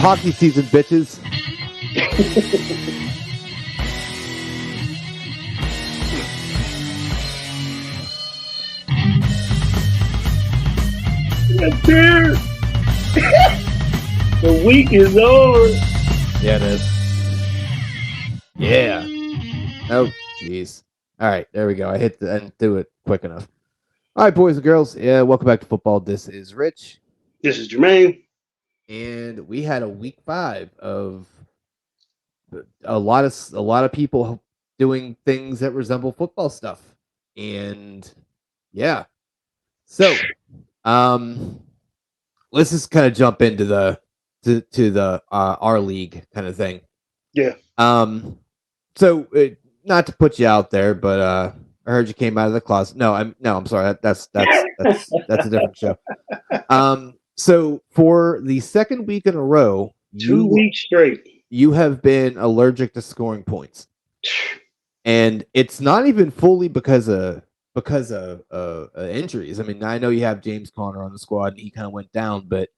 hockey season, bitches. Yes, sir. The week is over. Yeah, it is. Yeah. Oh, jeez. All right, there we go. I didn't do it quick enough. All right, boys and girls. Yeah, welcome back to football. This is Rich, This is Jermaine. and we had a week 5 of a lot of people doing things that resemble football stuff, and yeah. So, let's just kind of jump into the our league kind of thing. Yeah. So not to put you out there, but I heard you came out of the closet. No, I'm sorry. That's a different show. So for the second week in a row, 2 weeks straight, you have been allergic to scoring points, and it's not even fully because of injuries. I mean, I know you have James Conner on the squad, and he kind of went down, but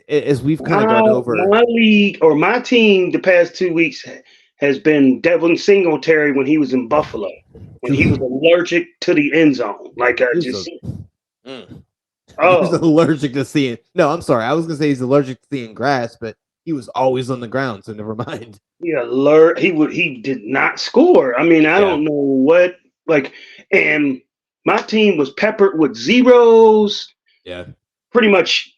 as we've kind of gone over, my league or my team the past 2 weeks has been Devin Singletary when he was in Buffalo, when he was allergic to the end zone. Like He was allergic to seeing. No, I'm sorry. I was gonna say he's allergic to seeing grass, but he was always on the ground, so never mind. He did not score. I mean, I don't know what and my team was peppered with zeros. Yeah. Pretty much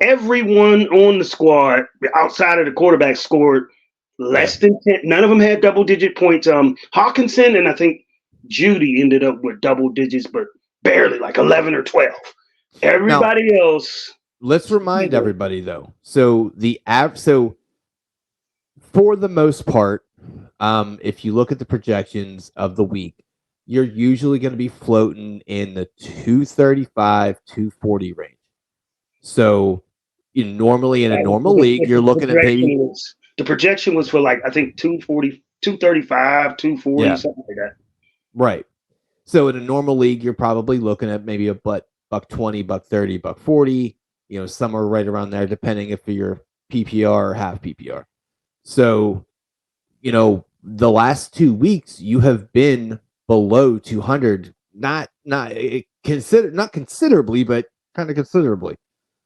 everyone on the squad outside of the quarterback scored less than 10. None of them had double-digit points. Hawkinson and I think Judy ended up with double digits, but barely, like 11 or 12. Everybody else. Let's remind everybody though. So for the most part, if you look at the projections of the week, you're usually going to be floating in the 235, 240 range. So normally in a normal league, you're looking at maybe the projection was for like I think 240, 235, 240, something like that. Right. So in a normal league, you're probably looking at maybe a $120, $130, $140, somewhere right around there, depending if you're PPR or half PPR. So, the last 2 weeks you have been below 200, not considerably, but kind of considerably.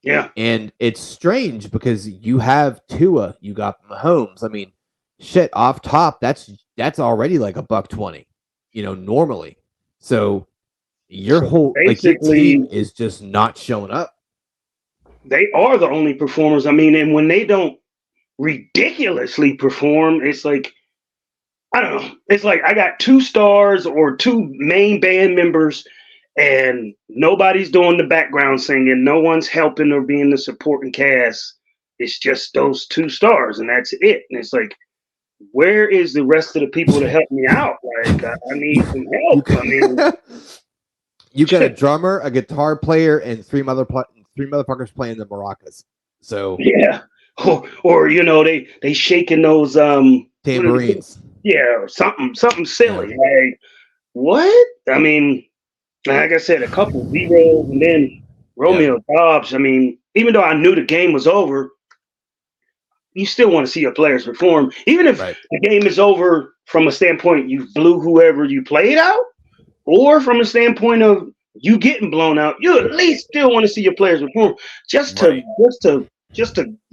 Yeah. And it's strange because you have Tua, you got Mahomes. I mean, shit, off top, that's already like $120, normally. So your whole your team is just not showing up. They are the only performers. I mean, and when they don't ridiculously perform, it's like, I don't know. It's like I got 2 stars or 2 main band members and nobody's doing the background singing. No one's helping or being the supporting cast. It's just those 2 stars and that's it. And it's like, where is the rest of the people to help me out? Like, I need some help. I mean, you got a drummer, a guitar player, and 3 motherfuckers playing the maracas. So yeah, or they shaking those tambourines. Yeah, something silly. Yeah. Like what? I mean, like I said, a couple zeros, and then Romeo Dobbs. I mean, even though I knew the game was over, you still want to see your players perform, even if the game is over from a standpoint you blew whoever you played out, or from a standpoint of you getting blown out. You at least still want to see your players perform, just to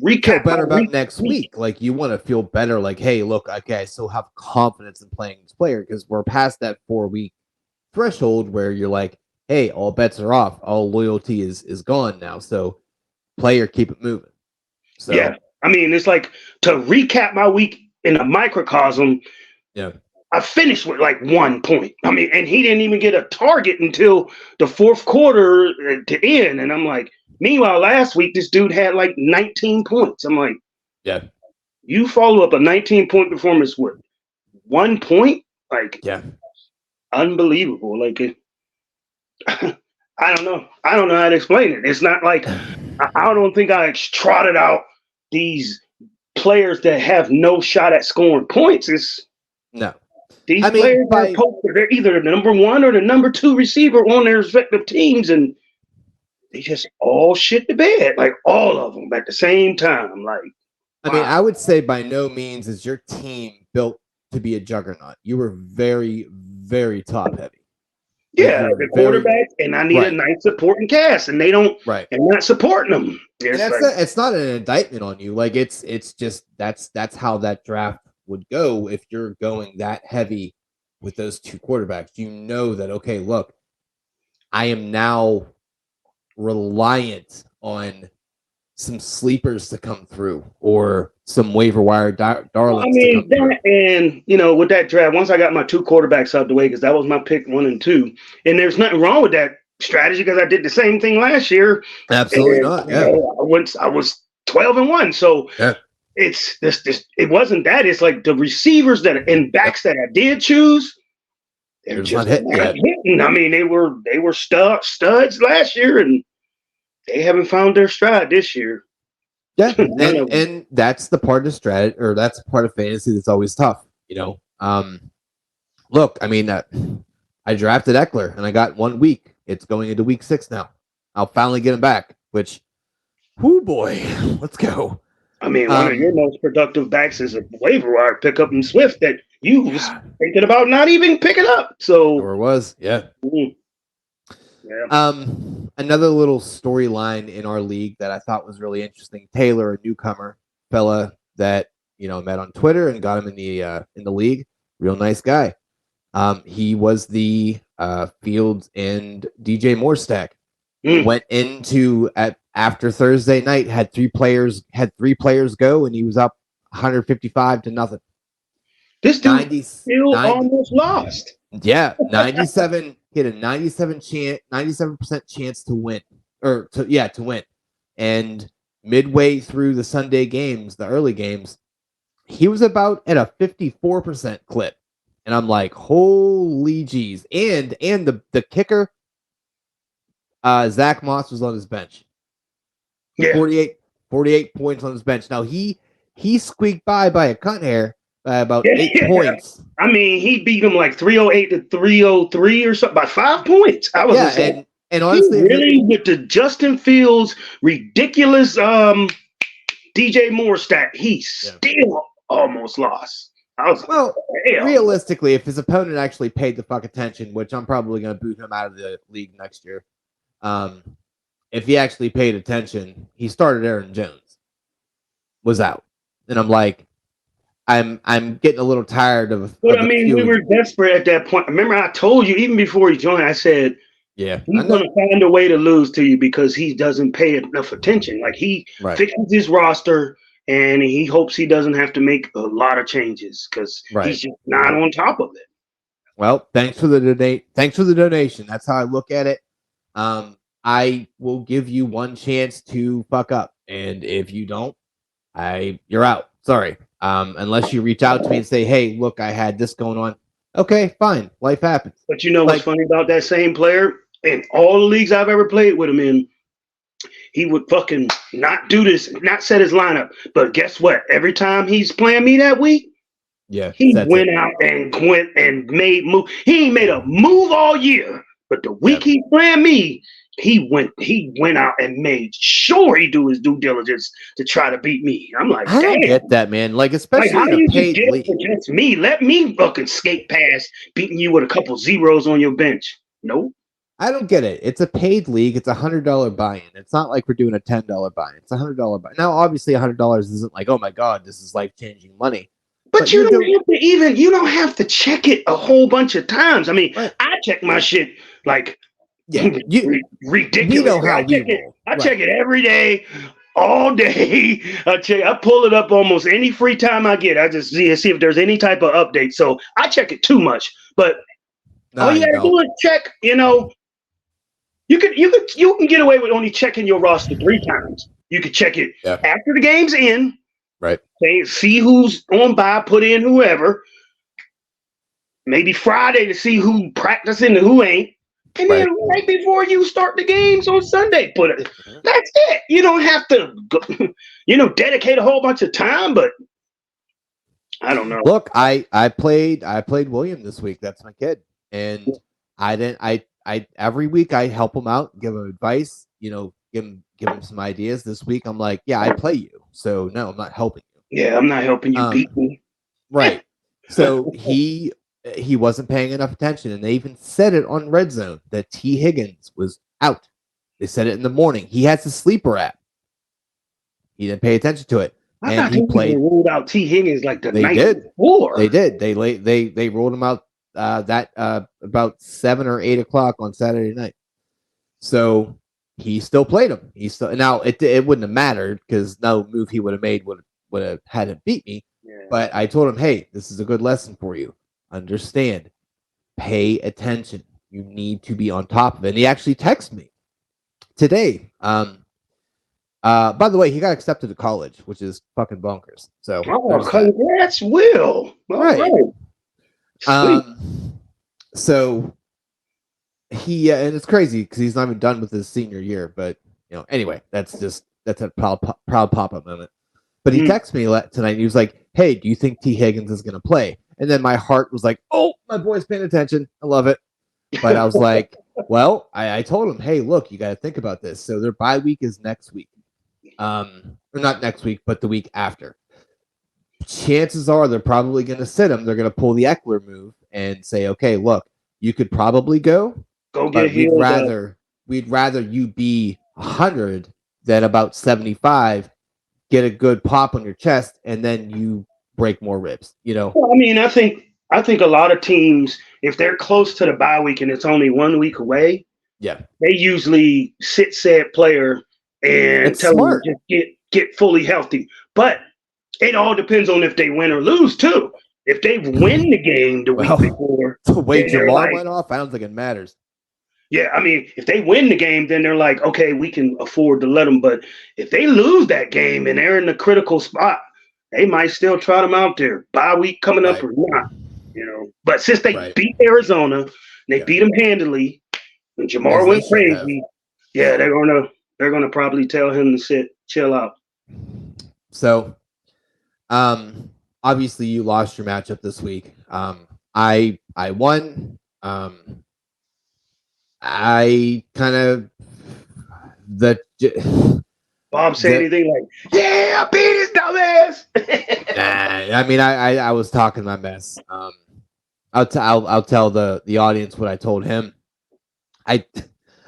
recap feel better about next week. Like you want to feel better. Like, hey, look, okay, I still have confidence in playing this player because we're past that 4-week threshold where you're like, hey, all bets are off, all loyalty is gone now. So, player, keep it moving. So yeah. I mean, it's like to recap my week in a microcosm. Yeah. I finished with like 1 point. I mean, and he didn't even get a target until the 4th quarter to end. And I'm like, meanwhile, last week, this dude had like 19 points. I'm like, yeah, you follow up a 19-point performance with 1 point? Like, yeah, unbelievable. Like, I don't know. I don't know how to explain it. It's not like I don't think I trotted out these players that have no shot at scoring points. No. These players are posted. They're either the number 1 or the number 2 receiver on their respective teams, and they just all shit the bed, like all of them at the same time. Like, I mean, I would say by no means is your team built to be a juggernaut. You were very, very top heavy. Yeah, the quarterback, and I need a nice supporting cast, and they don't, right, and not supporting them. And that's like, it's not an indictment on you. Like it's just that's how that draft would go if you're going that heavy with those two quarterbacks. You know that, okay, look, I am now reliant on some sleepers to come through or some waiver wire darlings. I mean, that, and with that draft, once I got my two quarterbacks out the way, because that was my pick 1 and 2, and there's nothing wrong with that strategy because I did the same thing last year. Absolutely not. Yeah, I was 12 and 1, so yeah. It's this. It wasn't that. It's like the receivers and backs that I did choose. They're just not hitting. I mean, they were studs last year, and they haven't found their stride this year. Yeah, and that's the part of strategy, or that's part of fantasy that's always tough. Look, I mean, I drafted Eckler, and I got 1 week. It's going into week 6 now. I'll finally get him back. Which, whoo boy, let's go. I mean, one of your most productive backs is a waiver wire pickup in Swift that you was thinking about not even picking up. So, or was, yeah. Yeah. Another little storyline in our league that I thought was really interesting. Taylor, a newcomer fella that met on Twitter and got him in the league. Real nice guy. He was the Fields and DJ Moore stack. Went into after Thursday night, had three players go, and he was up 155 to nothing. This dude still almost lost. Yeah, 97. He had a 97% chance to win, to win. And midway through the Sunday games, the early games, he was about at a 54% clip, and I'm like, holy jeez! And the kicker. Zach Moss was on his bench. Yeah. 48 points on his bench. Now he squeaked by a cunt hair by about 8 points. I mean, he beat him like 308 to 303 or something by 5 points. I was and honestly, really with the Justin Fields ridiculous DJ Moore stat, he still almost lost. Realistically, if his opponent actually paid the fuck attention, which I'm probably going to boot him out of the league next year. If he actually paid attention, he started Aaron Jones, was out, and I'm like, I'm getting a little tired of. But I mean, we were desperate at that point. Remember, I told you even before he joined, I said, "Yeah, he's going to find a way to lose to you because he doesn't pay enough attention. Like he fixes his roster, and he hopes he doesn't have to make a lot of changes because he's just not on top of it." Well, thanks for the donation. That's how I look at it. I will give you one chance to fuck up, and if you don't, you're out. Sorry. Unless you reach out to me and say, "Hey, look, I had this going on." Okay, fine. Life happens. But you know what's funny about that same player? In all the leagues I've ever played with him in, he would fucking not do this, not set his lineup. But guess what? Every time he's playing me that week, he went out and made move. He ain't made a move all year. But the week he's playing me, he went out and made sure he do his due diligence to try to beat me. I'm like, I don't get that, man. Like, especially how in you a paid league. Against me, let me fucking skate past beating you with a couple zeros on your bench. Nope. I don't get it. It's a paid league. It's $100 buy-in. It's not like we're doing a $10 buy-in. It's $100 buy-in. Now, obviously, $100 isn't like, oh my god, this is life-changing money. But you don't have to check it a whole bunch of times. I mean, I check my shit like ridiculous. You know how we roll. I check it every day, all day. I pull it up almost any free time I get. I just see if there's any type of update. So I check it too much. But all you gotta do is check. You can get away with only checking your roster 3 times. You could check it after the game's in. Right. See who's on bye, put in whoever. Maybe Friday to see who practicing and who ain't. And then right before you start the games on Sunday, put it. That's it. You don't have to, dedicate a whole bunch of time. But I don't know. Look, I played William this week. That's my kid, and I every week I help him out, give him advice. give him some ideas. This week, I'm like, yeah, I play you, so no, I'm not helping you. Yeah, I'm not helping you beat me. Right. So he wasn't paying enough attention, and they even said it on Red Zone that T. Higgins was out. They said it in the morning. He has a sleeper app. He didn't pay attention to it, and he played. Ruled out T. Higgins like the night before. They did. They rolled him out about 7 or 8 o'clock on Saturday night. So he still played him. He still now it wouldn't have mattered because no move he would have made would have had him beat me. Yeah. But I told him, hey, this is a good lesson for you. Understand, pay attention. You need to be on top of it. And he actually texted me today. By the way, he got accepted to college, which is fucking bonkers. So, congrats, Will. All right. So he and it's crazy because he's not even done with his senior year. But anyway, that's a proud pop-up moment. But he texted me tonight. And he was like, "Hey, do you think T. Higgins is going to play?" And then my heart was like, "Oh, my boy's paying attention. I love it." But I was like, "Well, I told him, hey, look, you got to think about this. So their bye week is next week, or not next week, but the week after. Chances are they're probably going to sit him. They're going to pull the Eckler move and say, okay, look, you could probably go get we'd rather you be 100 than about 75." Get a good pop on your chest, and then you break more ribs. Well, I mean, I think a lot of teams, if they're close to the bye week and it's only 1 week away, they usually sit said player and tell them to just get fully healthy. But it all depends on if they win or lose too. If they win the game the week before, the way Jamar went off, I don't think it matters. Yeah, I mean, if they win the game, then they're like, okay, we can afford to let them. But if they lose that game and they're in the critical spot, they might still trot them out there. Bye week coming up or not, But since they beat Arizona, they beat them handily, and Jamar went crazy. Yeah, they're gonna probably tell him to chill out. So, obviously, you lost your matchup this week. I won. I kind of Bob say anything like, "Yeah, I beat his dumbass." I mean, I was talking my mess. I'll tell the audience what I told him. I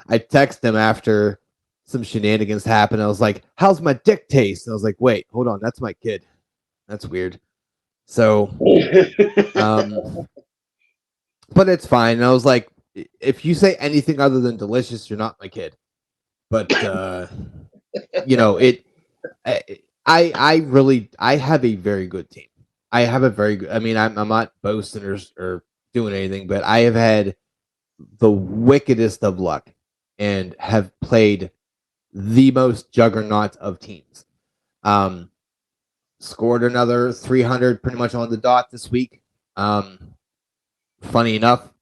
texted him after some shenanigans happened. I was like, "How's my dick taste?" And I was like, "Wait, hold on, that's my kid. That's weird." So, but it's fine. And I was like, if you say anything other than delicious, you're not my kid. But I have a very good team. I have a very good. I mean, I'm not boasting or doing anything, but I have had the wickedest of luck and have played the most juggernaut of teams. Scored another 300 pretty much on the dot this week. Funny enough,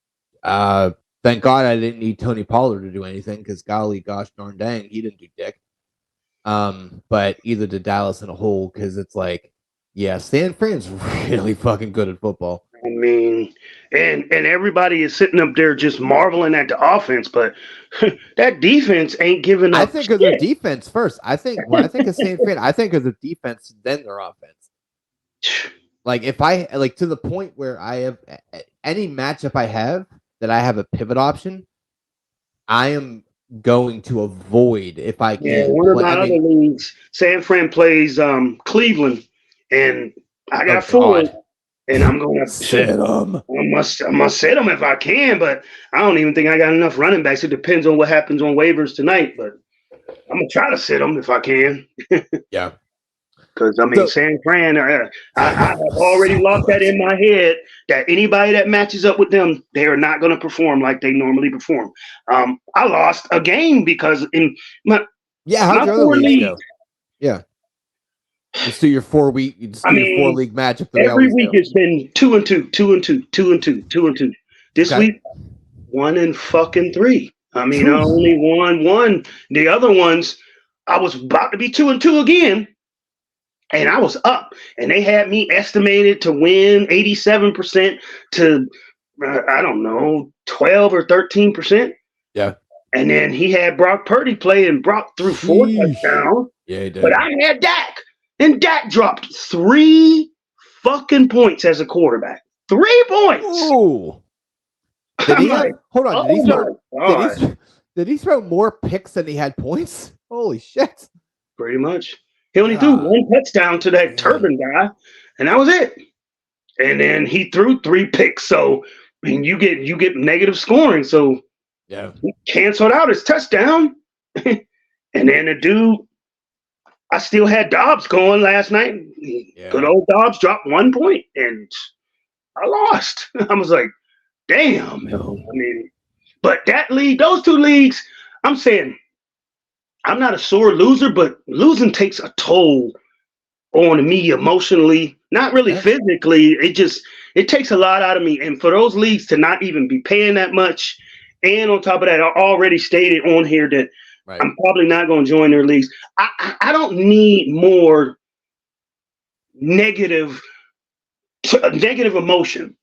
thank God I didn't need Tony Pollard to do anything because golly gosh darn dang, he didn't do dick. But either did Dallas in a hole because it's like, yeah, San Fran's really fucking good at football. I mean, and everybody is sitting up there just marveling at the offense, but that defense ain't giving up. I think of their defense first. When I think of San Fran, I think of the defense then their offense. Like if I like to the point where I have any matchup I have that I have a pivot option, I am going to avoid if I can. Yeah, one of my other leagues, San Fran plays Cleveland, and I got four. And I'm going to sit them. I must sit them if I can, but I don't even think I got enough running backs. It depends on what happens on waivers tonight, but I'm going to try to sit them if I can. Yeah. Because, I mean, San Fran, I have already locked that in my head that anybody that matches up with them, they are not going to perform like they normally perform. I lost a game because in my how'd your other league go? Yeah. Let's do your 4 week. Your 4 league matchup. Every week it's been 2-2, 2-2, 2-2, 2-2. This week, 1-3. I mean, I only won one. The other ones, I was about to be 2-2 again, and I was up, and they had me estimated to win 87% to I don't know 12 or 13%. Yeah, And then he had Brock Purdy play, and Brock threw 4 touchdowns. Yeah, he did. But I had Dak, and Dak dropped 3 fucking points as a quarterback. 3 points. Oh. Did he have, hold on? Did he throw more picks than he had points? Holy shit! Pretty much. He only threw 1 touchdown to that Turban guy, and that was it. And then he threw 3 picks. So I mean, you get negative scoring. So yeah, he canceled out his touchdown. And then the dude, I still had Dobbs going last night. Yeah. Good old Dobbs dropped 1 point, and I lost. I was like, damn. I mean, but that league, those 2 leagues, I'm saying, I'm not a sore loser, but losing takes a toll on me emotionally, not really physically. It takes a lot out of me. And for those leagues to not even be paying that much, and on top of that, I already stated on here that I'm probably not going to join their leagues. I don't need more negative emotion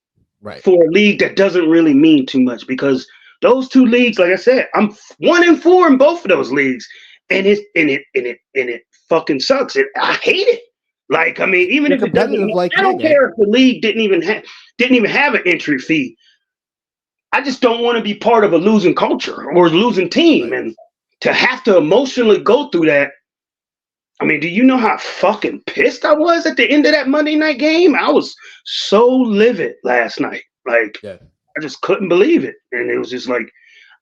for a league that doesn't really mean too much, because those 2 leagues, like I said, I'm 1-4 in both of those leagues, and it fucking sucks. I hate it. Like, I mean, even if it doesn't, I don't care if the league didn't even have an entry fee. I just don't want to be part of a losing culture or a losing team, and to have to emotionally go through that. I mean, do you know how fucking pissed I was at the end of that Monday night game? I was so livid last night. Like, I just couldn't believe it. And it was just like,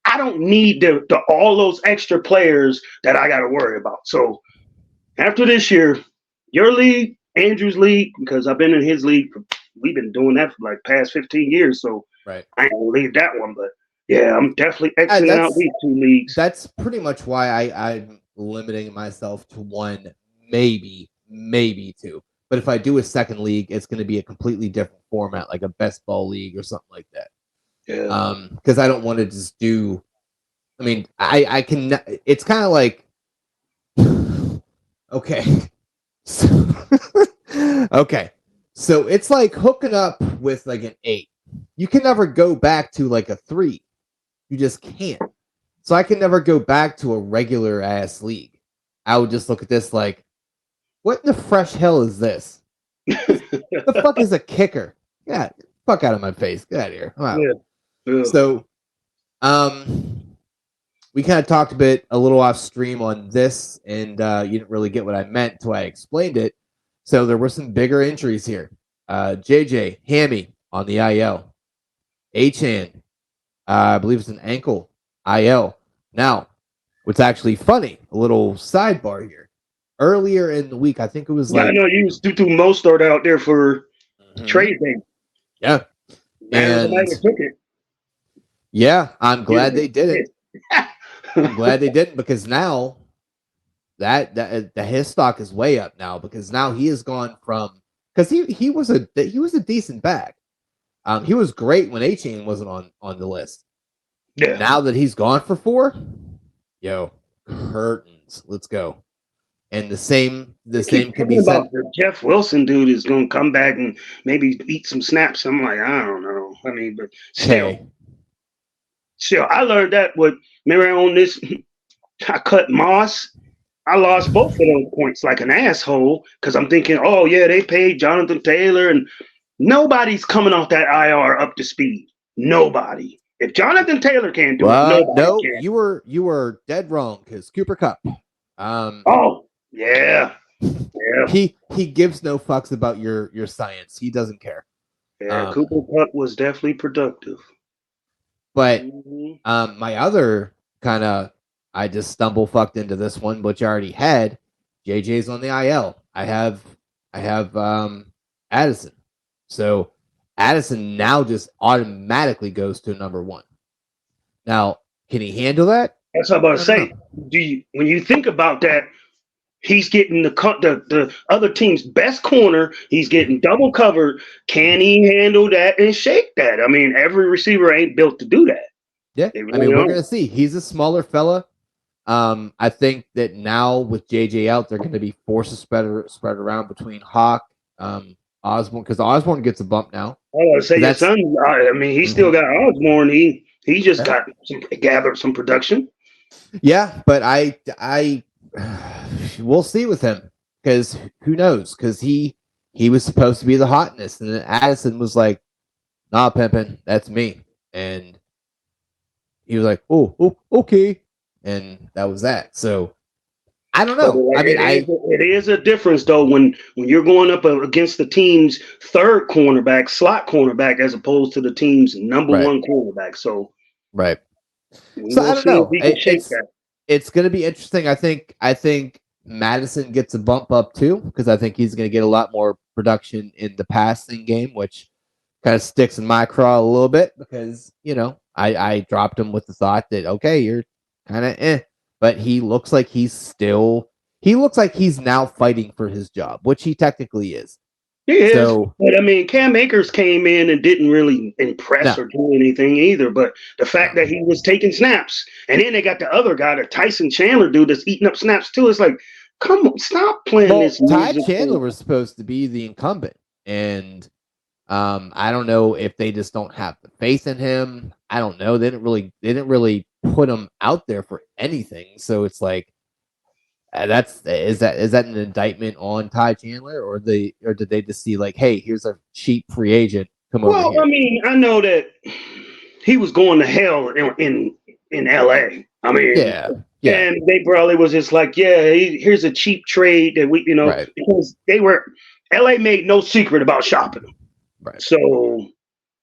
I don't need all those extra players that I got to worry about. So after this year, your league, Andrew's league, because I've been in his league, we've been doing that for like past 15 years. So I ain't going to leave that one. But yeah, I'm definitely exiting out these 2 leagues. That's pretty much why I'm limiting myself to 1, maybe 2. But if I do a second league, it's going to be a completely different format, like a best ball league or something like that. Yeah. Because I don't want to just do. I mean, I can. It's kind of like. Okay. So, okay. So it's like hooking up with like an 8. You can never go back to like a 3. You just can't. So I can never go back to a regular ass league. I would just look at this like, what in the fresh hell is this? The fuck is a kicker? Yeah, fuck out of my face. Get out of here. Wow. Yeah. So, we kind of talked a little off stream on this, and you didn't really get what I meant until I explained it. So there were some bigger injuries here. JJ, hammy on the IL. Achane, I believe it's an ankle, IL. Now, what's actually funny, a little sidebar here. Earlier in the week, I think it was I know you used to most start out there for trade day. Yeah. And took it. Yeah, I'm glad they didn't. I'm glad they didn't, because now that his stock is way up now, because now he has gone from, because he was a decent back. He was great when Achane wasn't on the list. Yeah. Now that he's gone for 4, curtains. Let's go. And the same can be said. The Jeff Wilson dude is going to come back and maybe eat some snaps. I'm like, I don't know. I mean, but still, I learned that remember on this, I cut Moss. I lost both of those points like an asshole, because I'm thinking, oh yeah, they paid Jonathan Taylor, and nobody's coming off that IR up to speed. Nobody. If Jonathan Taylor can't do it, nobody can. You were dead wrong, because Cooper Kupp. Oh yeah. He gives no fucks about your science. He doesn't care. Yeah, Cooper Kupp was definitely productive. But my other kind of, I just stumble fucked into this one, which I already had. JJ's on the IL. I have Addison. So Addison now just automatically goes to number 1. Now, can he handle that? That's what I'm about to say. When you think about that, he's getting the other team's best corner. He's getting double covered. Can he handle that and shake that? I mean, every receiver ain't built to do that. Yeah, really, I mean, we're gonna see. He's a smaller fella. I think that now with JJ out, they're going to be forced to spread around between Hawk, Osborne, because Osborne gets a bump now. I was say your son. I mean, he still got Osborne. He just got gathered some production. Yeah, but I we'll see with him because who knows? Because he was supposed to be the hotness, and then Addison was like, "Nah, pimpin', that's me," and he was like, "Oh, okay," and that was that. So I don't But know. I mean, it is a difference though when you're going up against the team's third cornerback, slot cornerback, as opposed to the team's number right, one cornerback. So right. we So I will don't see if know. we can shake that. It's going to be interesting. I think Madison gets a bump up too because I think he's going to get a lot more production in the passing game, which kind of sticks in my craw a little bit because I dropped him with the thought that okay, you're kind of but he looks like he's now fighting for his job, which he technically is. He is, So but I mean, Cam Akers came in and didn't really impress no, or do anything either. But the fact no. that he was taking snaps, and then they got the other guy, the Tyson Chandler dude, that's eating up snaps too. It's like, come on, stop playing this Well, Ty music. Chandler was supposed to be the incumbent, and I don't know if they just don't have the faith in him. I don't know. They didn't really put him out there for anything. So it's like is that an indictment on Ty Chandler or did they just see like, hey, here's a cheap free agent, come over Well, I here? mean, I know that he was going to hell in L.A. I mean, Yeah, yeah, and they probably was just like, yeah, here's a cheap trade that we, right, because L.A. made no secret about shopping him. right. So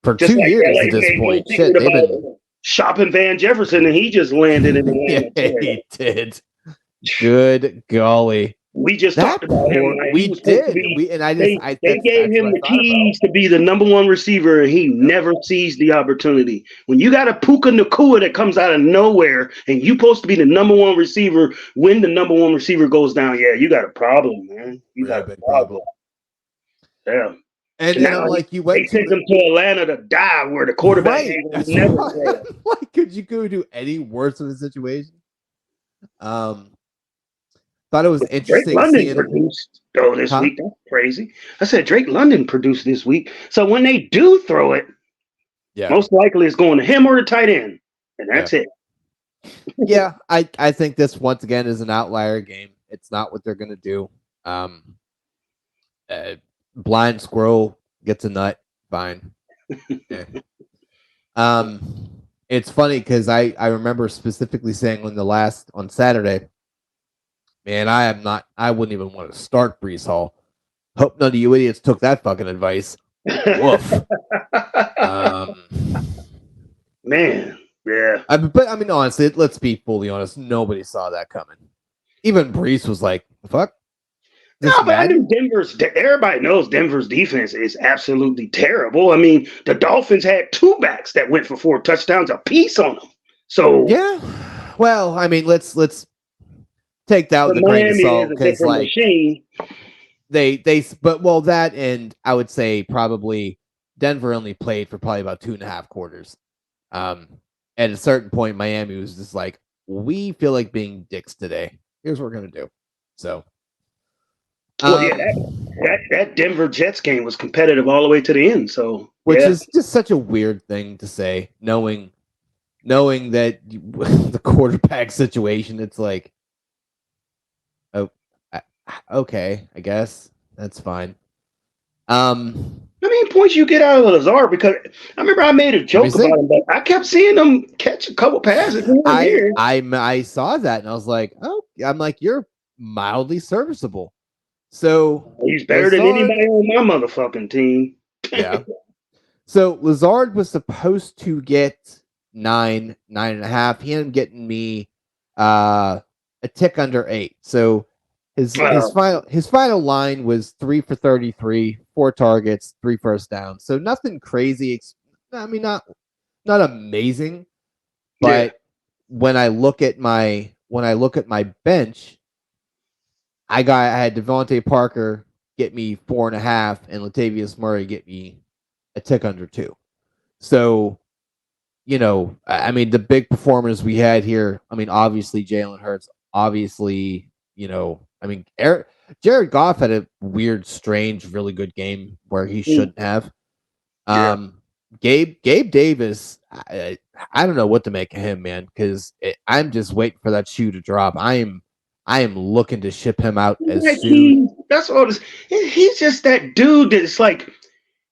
For just two like years at L.A. this made no point, shit, secret they've been about shopping Van Jefferson, and he just landed in yeah, Atlanta. he did. Good golly. We just talked That about him. poor Like he we was supposed to did. be. We and I just They I they gave that's what him I the thought about. keys to be the number one receiver, and he Yep. never seized the opportunity. When you got a Puka Nakua that comes out of nowhere, and you supposed to be the number one receiver, when the number one receiver goes down, yeah, you got a problem, man. You got Real a big problem. problem. Yeah. And And then now I'm like, you they went sent to him to Atlanta to die, where the quarterback right. ain't gonna That's never why play. I'm like, could you go do any worse of a situation? Um, thought it was Drake interesting London seeing, produced though this huh? week. That's crazy. I said Drake London produced this week. So when they do throw it, Yeah, most likely it's going to him or the tight end, and yeah, that's it. yeah. I think this once again is an outlier game. It's not what they're gonna do. Um, uh, blind squirrel gets a nut. Fine. Eh. Um, it's funny because I remember specifically saying on Saturday, man, I am not. I wouldn't even want to start Brees Hall. Hope none of you idiots took that fucking advice. Woof. Um, Man, yeah. but I mean, honestly, let's be fully honest. Nobody saw that coming. Even Brees was like, "The fuck, this No, but I knew Madden?" everybody knows Denver's defense is absolutely terrible. I mean, the Dolphins had two backs that went for 4 touchdowns apiece on them. So, Yeah. Well, I mean, let's take that but with a grain of Miami is salt a because different like machine. but well that and I would say probably Denver only played for probably about 2.5 quarters. Um, at a certain point, Miami was just like, we feel like being dicks today. Here's what we're gonna do. So, Well, yeah, um, that Denver Jets game was competitive all the way to the end. So, which yeah. is just such a weird thing to say, knowing that the quarterback situation. It's like, oh, okay, I guess that's fine. How many points you get out of Lazard? Because I remember I made a Let me joke see. about him, but I kept seeing him catch a couple passes here and I there. I I saw that and I was like, oh, I'm like, you're mildly serviceable. So He's better than Lazard, anybody on my motherfucking team. yeah. So Lazard was supposed to get 9.5. He ended up getting me a tick under 8. So his final line was 3 for 33, 4 targets, 3 first downs. So nothing crazy. I mean, not amazing, Yeah. but when I look at my bench, I had Devontae Parker get me 4.5 and Latavius Murray get me a tick under 2. So, I mean, the big performers we had here, I mean, obviously Jalen Hurts, obviously, I mean, Jared Goff had a weird, strange, really good game where he shouldn't have. Yeah. Um, Gabe Davis, I don't know what to make of him, man, because I'm just waiting for that shoe to drop. I am looking to ship him out as Like soon. that's all. He's just that dude that's like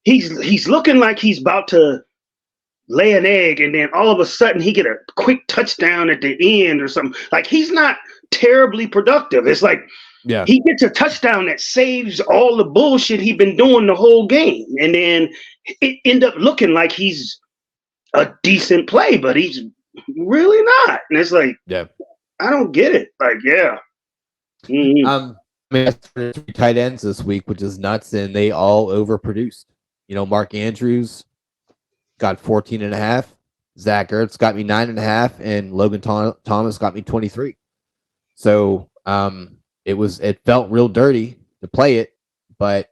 he's looking like he's about to lay an egg, and then all of a sudden he get a quick touchdown at the end or something. Like he's not terribly productive. It's like Yeah, he gets a touchdown that saves all the bullshit he's been doing the whole game, and then it end up looking like he's a decent play, but he's really not. And it's like yeah. I don't get it. Like yeah. Mm-hmm. I mean, I started 3 tight ends this week, which is nuts, and they all overproduced. Mark Andrews got 14 and a half. Zach Ertz got me 9.5, and Logan Thomas got me 23. So it felt real dirty to play it, but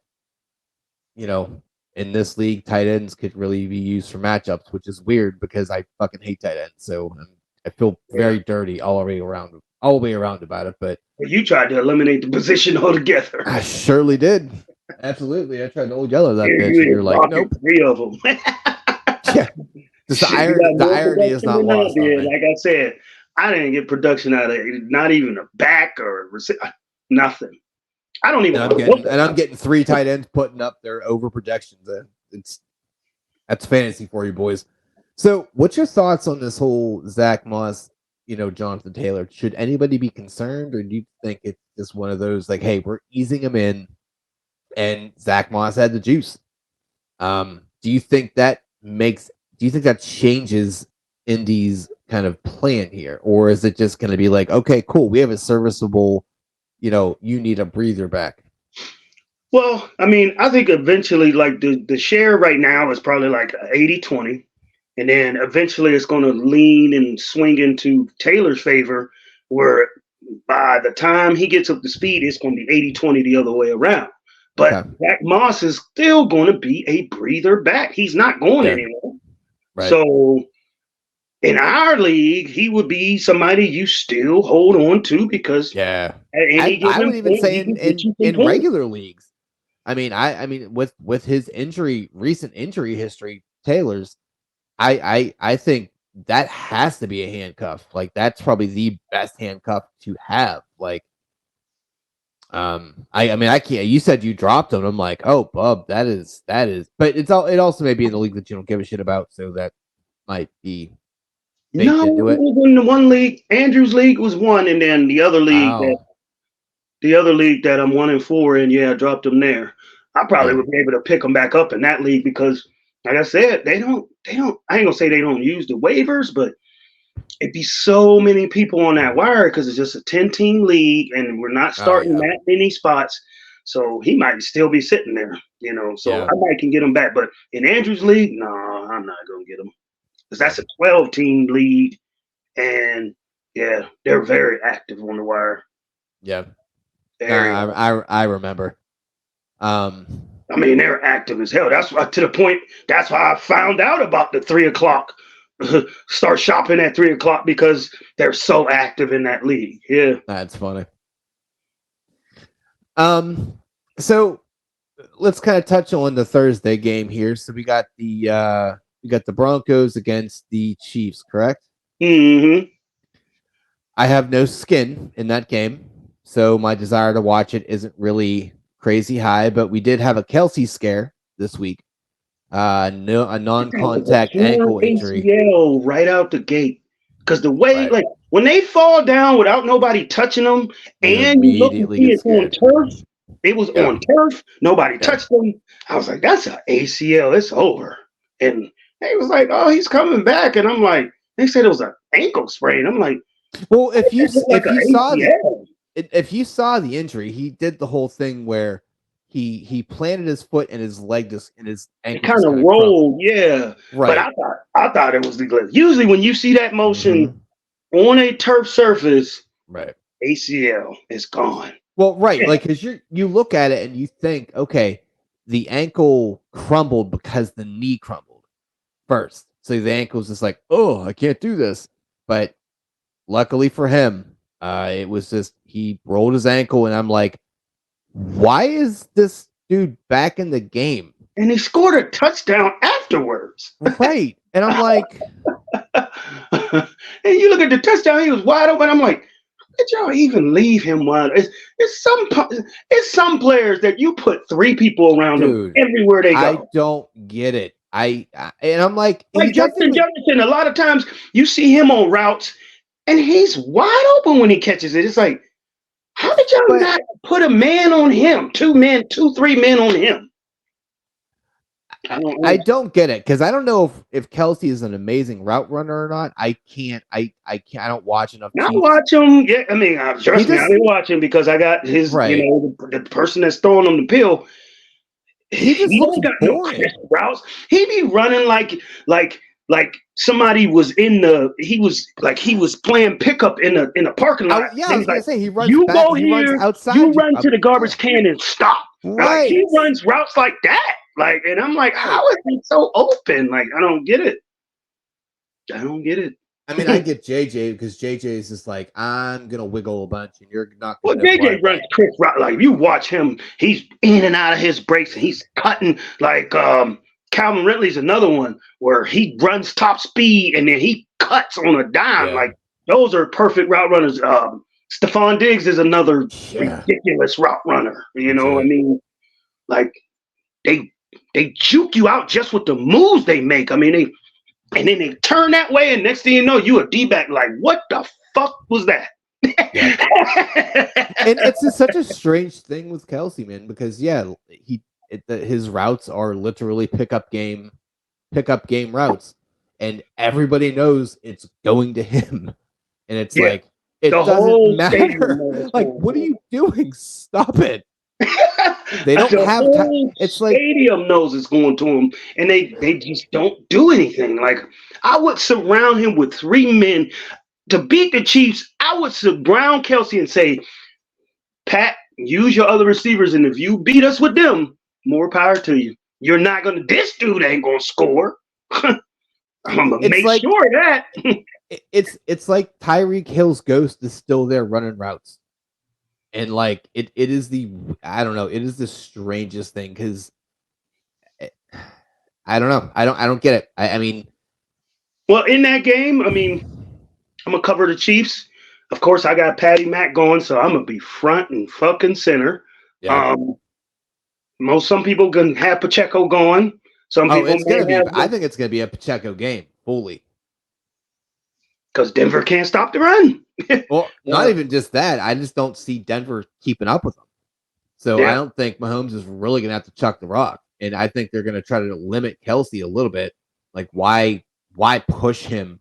in this league, tight ends could really be used for matchups, which is weird because I fucking hate tight ends. So I feel very dirty all the way around about it. But you tried to eliminate the position altogether. I surely did. Absolutely, I tried to old yellow that bitch, and you're like, nope. 3 of them. Yeah. The irony is not lost on me. Like I said, I didn't get production out of it. Not even a back or nothing. I don't even. I'm getting 3 tight ends putting up their over projections. That's fantasy for you boys. So, what's your thoughts on this whole Zach Moss, Jonathan Taylor? Should anybody be concerned, or do you think it's just one of those like, hey, we're easing him in, and Zach Moss had the juice? Do you think that changes Indy's kind of plan here, or is it just going to be like, okay, cool, we have a serviceable, you need a breather back? Well, I mean, I think eventually, like the share right now is probably like 80-20, and then eventually it's going to lean and swing into Taylor's favor, where by the time he gets up to speed, it's going to be 80-20 the other way around. But Zach Moss is still going to be a breather back. He's not going anywhere. Right. So in our league, he would be somebody you still hold on to because I would even say in regular leagues. I mean with his recent injury history, Taylor's, I think that has to be a handcuff. Like that's probably the best handcuff to have. Like I can't. You said you dropped him. I'm like, oh, bub, that is. But it also may be in the league that you don't give a shit about, so that might be. No, into it. In the one league, Andrew's league was 1, and then the other league, that I'm 1-4 in, I dropped him there. I probably would be able to pick him back up in that league because, like I said, they don't. I ain't gonna say they don't use the waivers, but it'd be so many people on that wire because it's just a 10-team league and we're not starting that many spots. So he might still be sitting there, So I might can get him back. But in Andrew's league, no, I'm not going to get him because that's a 12-team league. And, they're very active on the wire. Yeah. I remember. I mean, they're active as hell. That's why, to the point, that's why I found out about the 3 o'clock. Start shopping at 3 o'clock because they're so active in that league. Yeah, that's funny. So let's kind of touch on the Thursday game here. So we got the Broncos against the Chiefs, correct? Mm-hmm. I have no skin in that game, so my desire to watch it isn't really crazy high. But we did have a Kelsey scare this week. A non-contact ankle injury. ACL right out the gate. Because the way, like, when they fall down without nobody touching them, and you look and see it's on turf, it was on turf, nobody touched them. I was like, that's an ACL, it's over. And they was like, oh, he's coming back. And I'm like, they said it was an ankle sprain. I'm like, well, if you saw the injury, he did the whole thing where he planted his foot and his leg and his ankle kind of rolled, right. But I thought it was the glitch. Usually, when you see that motion on a turf surface, ACL is gone. Well, like because you look at it and you think, okay, the ankle crumbled because the knee crumbled first, so the ankle's just like, oh, I can't do this. But luckily for him, it was just he rolled his ankle, and I'm like, why is this dude back in the game? And he scored a touchdown afterwards. Right. And I'm like, and you look at the touchdown, he was wide open. I'm like, did y'all even leave him wide? It's some players that you put 3 people around them Dude, everywhere they I go. don't get it. And I'm like, he Like doesn't Justin even Jefferson, a lot of times you see him on routes and he's wide open when he catches it. It's like, how did y'all but not put a man on him? 2 men, 2, 3 men on him. I don't get it because I don't know if Kelsey is an amazing route runner or not. I can't. I can't. I don't watch enough I Chiefs. watch him. Yeah, I mean, trust me, I just didn't watch him because I got his. You right. know, the person that's throwing him the pill. He just He looks ain't got no boring. crisp routes. He be running like somebody was in the. He was playing pickup in a parking lot. Yeah, I And was he's gonna like, say he runs you back. go He runs here, you outside you. run to the Yeah, garbage can and stop. Like right, he runs routes like that. Like, and I'm like, right. how is he so open? Like, I don't get it. I don't get it. I mean, I get JJ because JJ is just like, I'm gonna wiggle a bunch, and you're not Well, gonna know where JJ I'm runs at. quick route. Like you watch him, he's in and out of his breaks, and he's cutting like Calvin Ridley's another one where he runs top speed and then he cuts on a dime. Yeah, Like those are perfect route runners. Stephon Diggs is another yeah. ridiculous route runner. You That's know, I right. mean, like they they juke you out just with the moves they make. I mean, and then they turn that way, and next thing you know, you a D back. Like what the fuck was that? Yeah. And it's just such a strange thing with Kelsey, man, because yeah, his routes are literally pickup game routes, and everybody knows it's going to him, and it's Yeah, like it the doesn't whole stadium matter. knows what's Like, going what are on. you doing? Stop it! They don't The have time. whole It's like stadium knows it's going to him, and they just don't do anything. Like I would surround him with 3 men to beat the Chiefs. I would surround Kelsey and say, Pat, use your other receivers, and if you beat us with them, more power to you. You're not gonna. This dude ain't gonna score. I'm gonna it's make like sure of that. it's like Tyreek Hill's ghost is still there running routes. And like it is the I don't know, it is the strangest thing because I don't know. I don't get it. I mean, Well, in that game, I mean, I'm gonna cover the Chiefs. Of course, I got Patty Mack going, so I'm gonna be front and fucking center. yeah. Um, some people can have Pacheco going. Some Oh, people it's may gonna be. have I think it's gonna be a Pacheco game fully. because Denver can't stop the run. Well, not even just that. I just don't see Denver keeping up with them. So I Yeah. don't think Mahomes is really gonna have to chuck the rock. And I think they're gonna try to limit Kelsey a little bit. Like why push him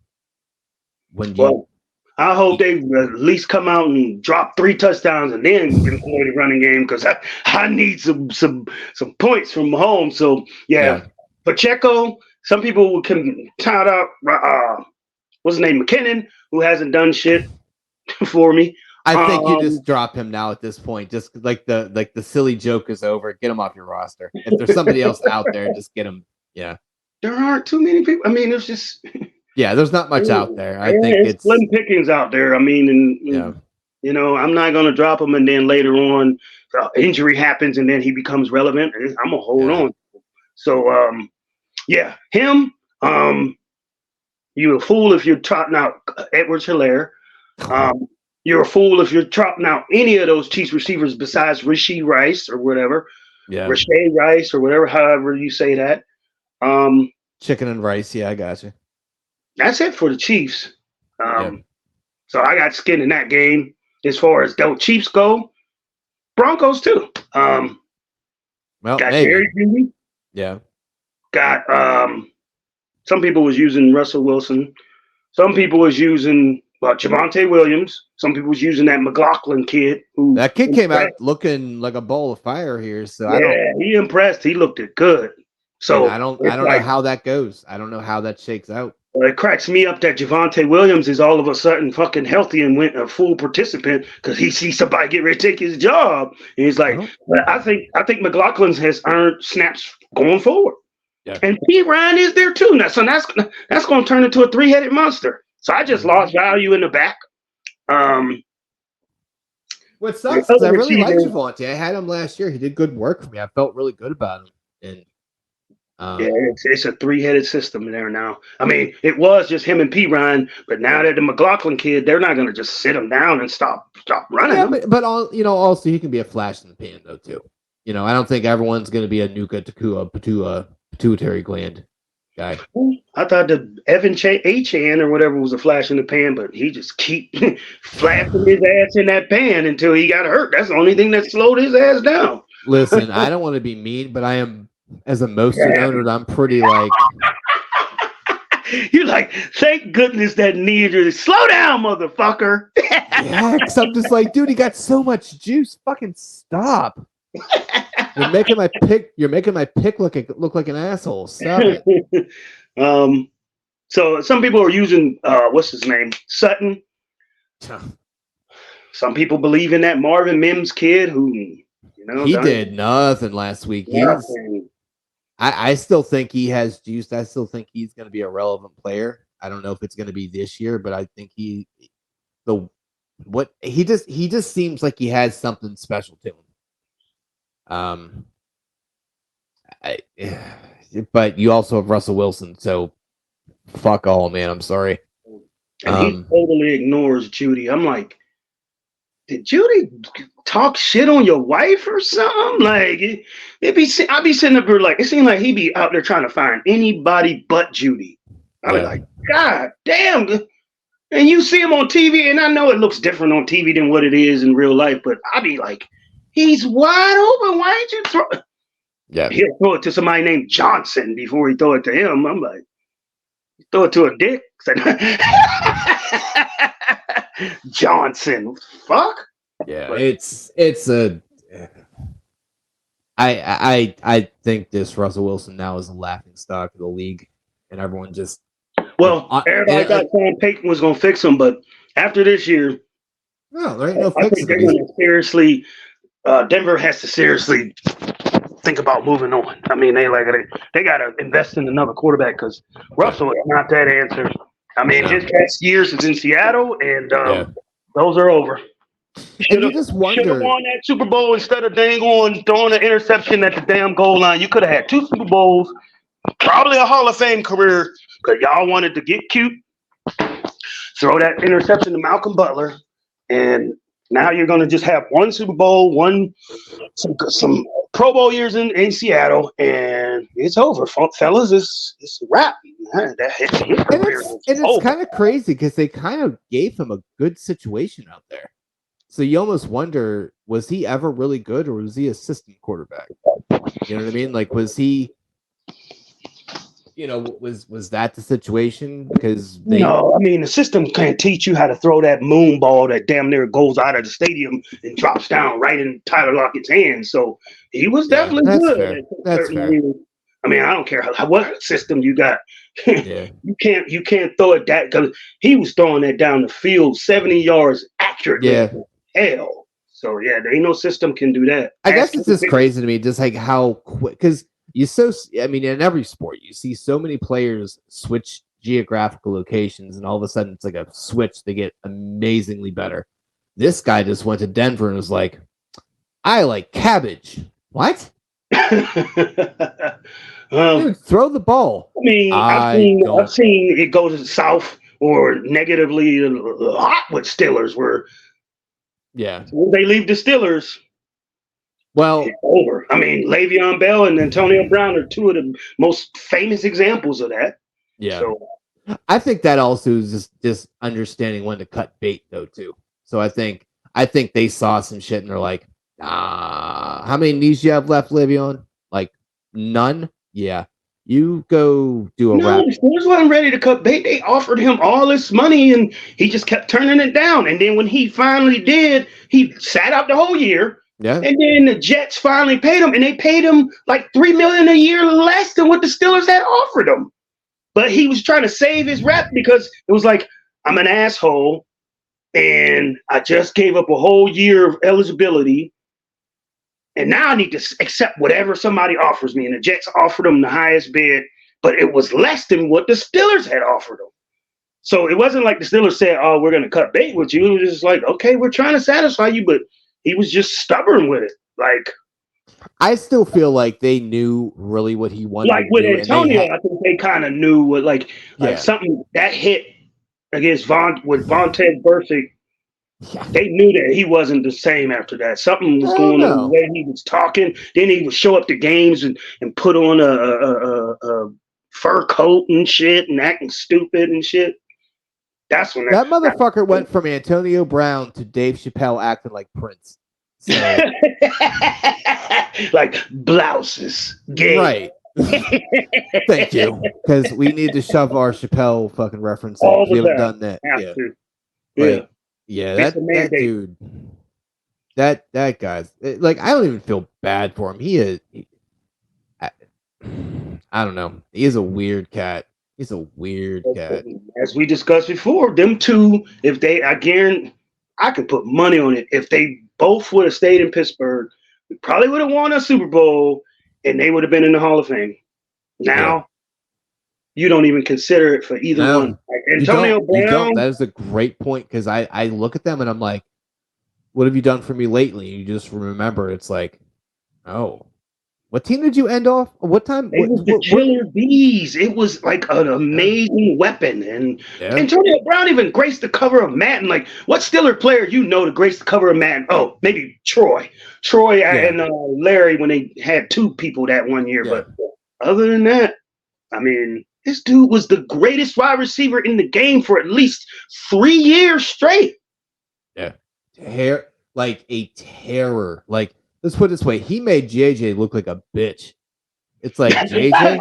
when you Well, I hope they at least come out and drop 3 touchdowns and then employ the running game because I need some points from Mahomes. So yeah, yeah. Pacheco. Some people can count out. What's his name, McKinnon, who hasn't done shit for me. I think you Um, just drop him now at this point. Just like the silly joke is over. Get him off your roster. If there's somebody else out there, just get him. Yeah. there aren't too many people. I mean, it's just Yeah, there's not much out there. I think it's it's slim pickings out there. I mean, yeah. you know, I'm not going to drop him, and then later on, injury happens, and then he becomes relevant. I'm gonna hold Yeah. on. So, yeah, him. You a fool if you're trotting out Edwards Hilaire. Um, you're a fool if you're trotting out any of those Chiefs receivers besides Rasheed Rice or whatever, Yeah. Rashay Rice or whatever, however you say that. Um, Chicken and rice. Yeah, I got you. that's it for the Chiefs. Yeah. So I got skin in that game. As far as the Chiefs go, Broncos too. Well, Got maybe. Jerry Jeudy. Yeah. Got some people was using Russell Wilson. Some people was using Javonte Williams. Some people was using that McLaughlin kid who That kid came impressed. out looking like a ball of fire here. So I don't Yeah, he impressed. He looked it good. and So I it's don't know like how that goes. I don't know how that shakes out. it cracks me up that Javonte Williams is all of a sudden fucking healthy and went a full participant because he sees somebody get ready to take his job. And he's like, Well, but I think McLaughlin's has earned snaps going forward. yeah. And P. Ryan is there too. Now, so that's going to turn into a 3-headed monster. So I just lost value in the back. What The sucks because other I really like receiver, Javante. I had him last year. He did good work for me. I felt really good about him. And Yeah, it's a three-headed system there now. I mean, it was just him and P. Ryan, but now that the McLaughlin kid, they're not going to just sit him down and stop running him. But all also he can be a flash in the pan though too. I don't think everyone's going to be a Nuka Takua pituitary gland guy. I thought the Evan Achan or whatever was a flash in the pan, but he just keep flashing his ass in that pan until he got hurt. That's the only thing that slowed his ass down. Listen, I don't want to be mean, but I am, as a Mostert owner, I'm pretty like. You're like, thank goodness that knee injury. Slow down, motherfucker. Yeah, because I'm just like, dude, he got so much juice. Fucking stop. You're making my pick. You're making my pick look like an asshole. Stop it. So some people are using what's his name, Sutton. Some people believe in that Marvin Mims kid who, he did nothing last week. I still think he has juice. I still think he's going to be a relevant player. I don't know if it's going to be this year, but I think he just seems like he has something special to him. But you also have Russell Wilson, so fuck all, man. I'm sorry. And he totally ignores Judy. I'm like, did Judy talk shit on your wife or something? Like, I'd be sitting up there like, it seemed like he'd be out there trying to find anybody but Judy. I'd be like, God damn. And you see him on TV, and I know it looks different on TV than what it is in real life, but I'd be like, he's wide open. Why ain't you throw it? Yeah. He'll throw it to somebody named Johnson before he throw it to him. I'm like, throw it to a dick? Johnson. Fuck. Yeah, but I think this Russell Wilson now is a laughing stock of the league, and everyone just everybody thought Sean Payton was gonna fix him, but after this year, no, there ain't no fixing it. Seriously, Denver has to seriously think about moving on. I mean, they got to invest in another quarterback because Russell is not that answer. I mean, his best years is in Seattle, and those are over. Should have won that Super Bowl instead of dang on throwing an interception at the damn goal line. You could have had 2 Super Bowls, probably a Hall of Fame career, because y'all wanted to get cute, throw that interception to Malcolm Butler, and now you're going to just have 1 Super Bowl, some Pro Bowl years in Seattle, and it's over, fellas. It's a wrap. It's kind of crazy because they kind of gave him a good situation out there. So you almost wonder, was he ever really good, or was he a system quarterback? You know what I mean? Like, was he, was that the situation? Because no, I mean, the system can't teach you how to throw that moon ball that damn near goes out of the stadium and drops down right in Tyler Lockett's hands. So he was definitely good. Fair. That's fair. I mean, I don't care what system you got. You can't throw it that, because he was throwing that down the field 70 yards accurately. Yeah. Hell. So there ain't no system can do that. I guess it's just crazy to me, just like how quick, because in every sport you see so many players switch geographical locations, and all of a sudden it's like a switch. They get amazingly better. This guy just went to Denver and was like, I like cabbage. What? Dude, throw the ball. I mean, I've seen it go to the south or negatively hot with Steelers where when they leave the Steelers. Well, it's over. I mean, Le'Veon Bell and Antonio Brown are 2 of the most famous examples of that. Yeah. So, I think that also is just understanding when to cut bait, though, too. So I think they saw some shit and they're like, how many knees do you have left, Le'Veon? Like, none? Yeah. You go do a rap. The Steelers wasn't ready to cut bait. They offered him all this money, and he just kept turning it down. And then when he finally did, he sat out the whole year. Yeah. And then the Jets finally paid him, and they paid him like $3 million a year less than what the Steelers had offered him. But he was trying to save his rep because it was like, I'm an asshole, and I just gave up a whole year of eligibility. And now I need to accept whatever somebody offers me. And the Jets offered him the highest bid, but it was less than what the Steelers had offered him. So it wasn't like the Steelers said, oh, we're going to cut bait with you. It was just like, okay, we're trying to satisfy you. But he was just stubborn with it. Like, I still feel like they knew really what he wanted Like to with do, and they Antonio, had I think they kind of knew what like yeah, something that hit against Vontae Burfict. yeah. They knew that he wasn't the same after that. Something was Hell going on the no. way he was talking. Then he would show up to games and put on a fur coat and shit and acting stupid and shit. That's when That motherfucker went from Antonio Brown to Dave Chappelle acting like Prince. So like blouses, gay. right. Thank you, because we need to shove our Chappelle fucking reference in All because we the haven't time. done that. Have Yeah, to. Yeah. like yeah, It's a that mandate. dude, that guy's like I don't even feel bad for him. He is. I, I don't know. He is a weird cat. He's a weird cat. As we discussed before, them two, if they, I guarantee, I could put money on it. If they both would have stayed in Pittsburgh, we probably would have won a Super Bowl, and they would have been in the Hall of Fame. Yeah. Now you don't even consider it for either one. No, Like you Antonio don't. You don't. Brown, That is a great point because I look at them and I'm like, what have you done for me lately? You just remember it's like, oh, what team did you end off? What time? it was the What? killer bees. It was like an Yeah, amazing weapon. And yeah, Antonio Brown even graced the cover of Madden. Like, what Steeler player you know to grace the cover of Madden? Oh, maybe Troy. Troy yeah, and Larry when they had two people that one year. yeah, But other than that, I mean, this dude was the greatest wide receiver in the game for at least 3 years straight. yeah. Like a terror. Like let's put it this way: he made JJ look like a bitch. It's like JJ,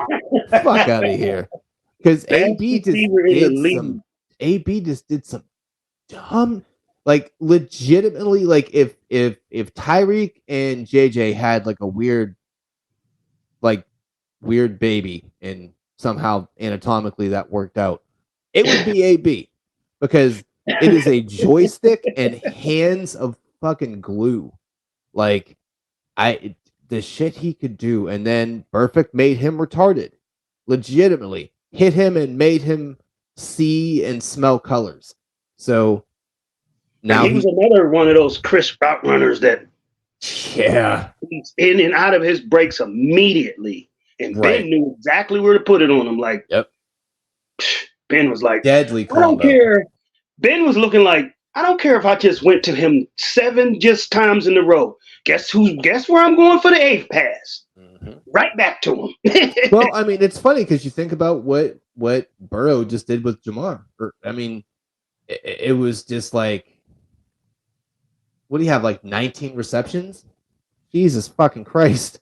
fuck out of here, because Best receiver in the league. AB just did some dumb, like legitimately, like if Tyreek and JJ had like a like weird baby and somehow anatomically that worked out, it would be AB because it is a joystick and hands of fucking glue. Like the shit he could do, and then Perfect made him retarded. Legitimately hit him and made him see and smell colors. So And now he was another one of those crisp route runners that yeah, he's in and out of his breaks immediately. And Ben right, knew exactly where to put it on him. Like yep, Ben was like, deadly I don't combo. care. Ben was looking like, I don't care if I just went to him 7 just times in a row. Guess where I'm going for the 8th pass? Mm-hmm. Right back to him. Well, I mean, it's funny because you think about what Burrow just did with Jamar. I mean, it was just like, what do you have, like 19 receptions? Jesus fucking Christ!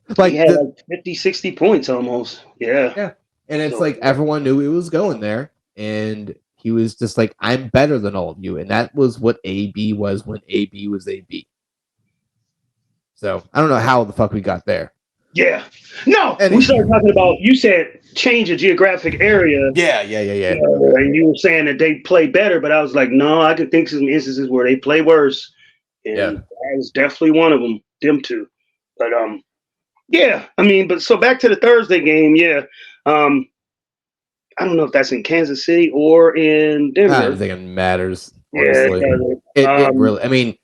He Like had the like 50, 60 points almost. Yeah. yeah, and it's So like everyone knew he was going there, and he was just like, I'm better than all of you, and that was what AB was when AB was AB. So I don't know how the fuck we got there. yeah. No, we Any started talking about, you said change of geographic area. yeah. And you were saying that they play better, but I was like, no, I could think of some instances where they play worse, Yeah. and that was definitely one of them. Them two, but yeah. I mean, but so back to the Thursday game. Yeah, um, I don't know if that's in Kansas City or in I don't Denver. think it matters, Yeah, honestly. It really. I mean,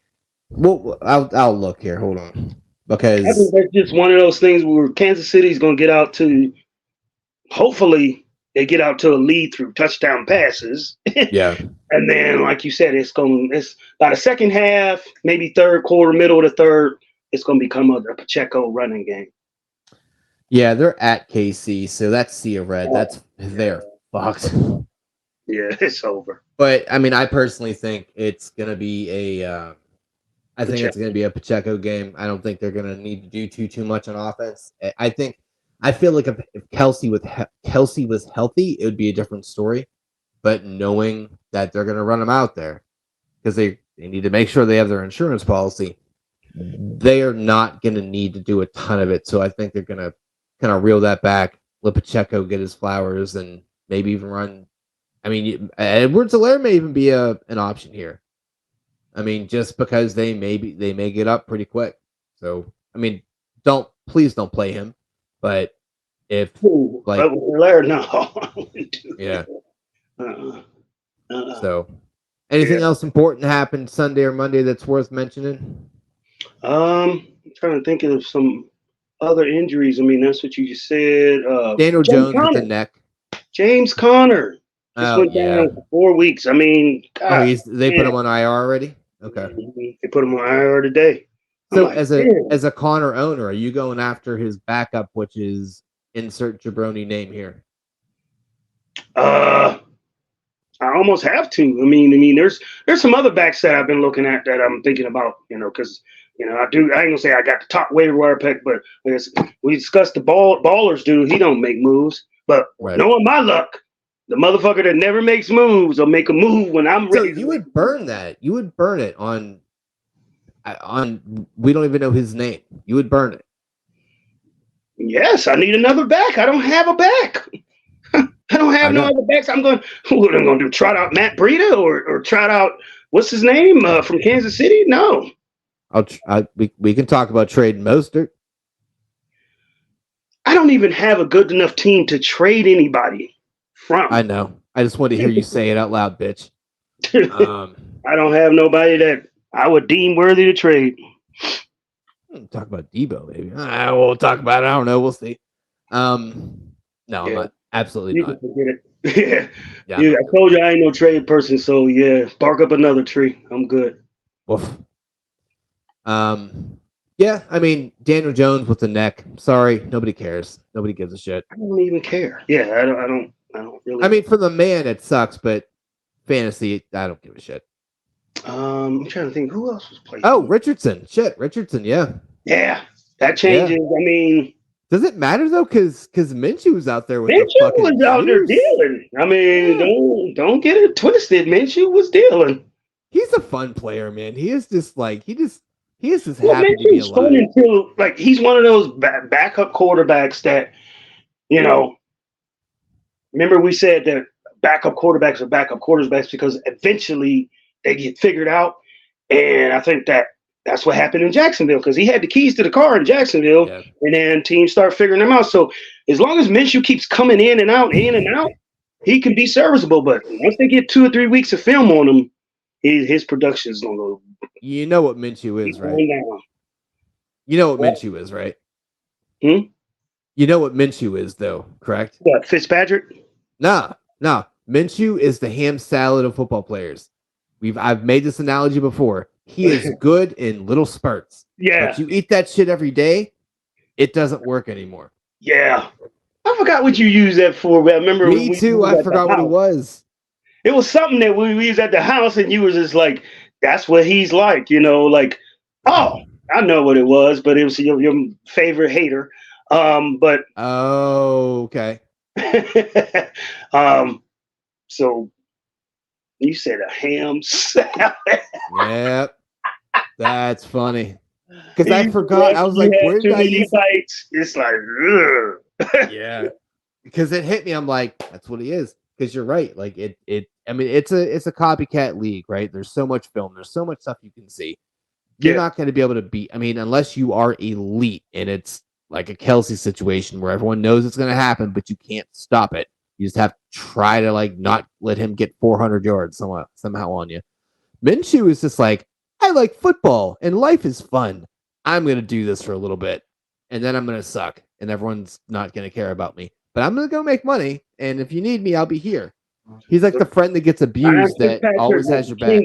well, I'll look here. Hold on, I think because that's just one of those things where Kansas City's going to get out to. Hopefully, they get out to a lead through touchdown passes. yeah, And then, like you said, it's by the second half, maybe third quarter, middle of the third, it's going to become a Pacheco running game. yeah, they're at KC, so that's Sea of Red. Oh, That's they're fucked. yeah, it's over. But I mean, I personally think it's gonna be a. I think it's Pacheco. gonna be a Pacheco game. I don't think they're gonna need to do too much on offense. I feel like if Kelsey was healthy, it would be a different story. But knowing that they're gonna run him out there because they need to make sure they have their insurance policy, they are not going to need to do a ton of it. So I think they're going to kind of reel that back, let Pacheco get his flowers, and maybe even run. I mean, Edwards-Helaire may even be an option here. I mean, just because they may get up pretty quick. So I mean, please don't play him. But if Ooh, like no, I wouldn't do yeah, that. Uh-uh. so anything Yeah. else important happened Sunday or Monday that's worth mentioning? trying to think of some other injuries. I mean, that's what you just said. Daniel James Jones with the Conner. neck. James Conner just Oh went yeah. down for 4 weeks. I mean, Oh, God, they put him on IR already. Okay. they put him on IR today. I'm So like, damn. as a Connor owner, are you going after his backup, which is insert jabroni name here? Uh, I almost have to. I mean, there's some other backs that I've been looking at that I'm thinking about. Because I do. I ain't gonna say I got the top waiver wire pick, but we discussed the ballers dude. He don't make moves, but Right. knowing my luck, the motherfucker that never makes moves will make a move when I'm So ready. you would burn that. You would burn it on we don't even know his name. You would burn it. Yes, I need another back. I don't have a back. I don't have no other backs. What am I going to do? Trot out Matt Breida or trot out, what's his name, from Kansas City? No. We can talk about trading Mostert. I don't even have a good enough team to trade anybody from. I know. I just want to hear you say it out loud, bitch. I don't have nobody that I would deem worthy to trade. Talk about Debo, maybe. We'll talk about it. I don't know. We'll see. No, yeah. I'm not. Absolutely you not. Can forget it. Yeah, I told you I ain't no trade person, so yeah, bark up another tree. I'm good. Oof. Yeah, I mean Daniel Jones with the neck. Sorry, nobody cares. Nobody gives a shit. I don't even care. Yeah, I don't really. I mean, for the man, it sucks, but fantasy, I don't give a shit. I'm trying to think who else was playing. Oh, Richardson. Shit, Richardson. Yeah. Yeah, that changes. Yeah. I mean, does it matter though? Because Minshew was out there with Minshew the fucking was out there dealing. I mean, don't get it twisted. Minshew was dealing. He's a fun player, man. He is just like he is just happy to be alive. Fun until like he's one of those backup quarterbacks that Remember we said that backup quarterbacks are backup quarterbacks because eventually they get figured out, and I think that's what happened in Jacksonville because he had the keys to the car in Jacksonville, and then teams start figuring them out. So as long as Minshew keeps coming in and out, he can be serviceable. But once they get 2 or 3 weeks of film on him, his production is going to go. You know what Minshew is, right? You know what Minshew is, right? Hmm? You know what Minshew is, though, correct? What, Fitzpatrick? Nah. Minshew is the ham salad of football players. I've made this analogy before. He is good in little spurts. Yeah. But you eat that shit every day, it doesn't work anymore. Yeah. I forgot what you used that for. But I remember Me too. I forgot what it was. It was something that we used at the house, and you was just like, that's what he's like, like, oh, I know what it was, but it was your favorite hater. But okay. So you said a ham salad. Yep. That's funny. Because I forgot. I was like, where did I use bites? It's like, ugh. Yeah. Because it hit me. I'm like, that's what he is. Because you're right. Like I mean, it's a copycat league, right? There's so much film. There's so much stuff you can see. You're not going to be able to beat. I mean, unless you are elite and it's like a Kelsey situation where everyone knows it's going to happen, but you can't stop it. You just have to try to like not let him get 400 yards somehow on you. Minshew is just like, I like football and life is fun. I'm going to do this for a little bit and then I'm going to suck and everyone's not going to care about me. But I'm going to go make money. And if you need me, I'll be here. He's like the friend that gets abused that always has your back.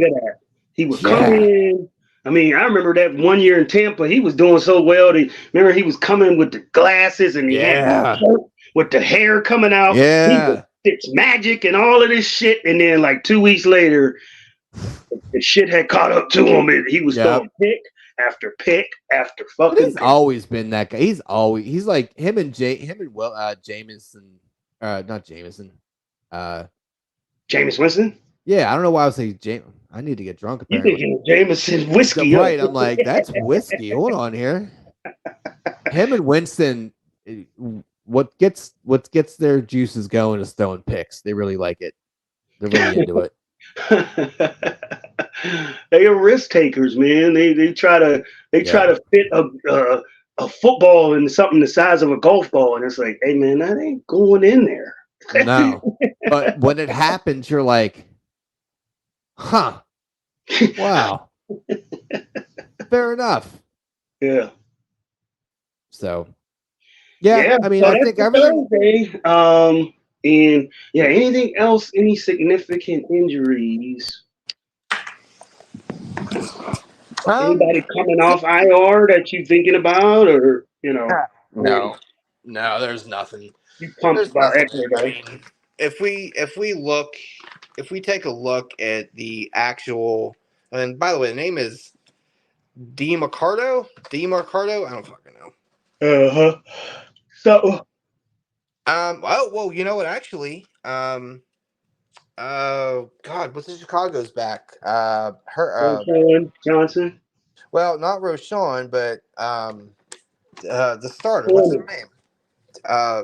He would come in. I mean, I remember that one year in Tampa, he was doing so well. Remember, he was coming with the glasses and he had the shirt with the hair coming out. Yeah. It's magic and all of this shit. And then like 2 weeks later, the shit had caught up to him and he was throwing pick after pick after fucking But he's always been that guy. He's like him and Jameson. Not Jameson. Jameis Winston? Yeah, I don't know why I was saying James. I need to get drunk. Apparently. You thinking Jameson whiskey? Right. I'm like, that's whiskey. Hold on here. Him and Winston, what gets their juices going is throwing picks. They really like it. They're really into it. They are risk takers, man. They try to fit a football in something the size of a golf ball, and it's like, hey man, that ain't going in there. No, but when it happens, you're like, huh? Wow. Fair enough. Yeah. So yeah, Yeah, I mean, so I that's think the everything. Thursday. And yeah, anything else? Any significant injuries? Um, Anybody coming off IR that you thinking about, or No, no, there's nothing. you pumped There's about nothing. Eckler I though? mean, if we take a look at the actual, and by the way, the name is DeMarcado. I don't fucking know. Uh huh. So Oh well, you know what? Actually, God, what's the Chicago's back? Her. Roshan Johnson, Well, not Roshan, but the starter. What's his Foreman, name? Uh,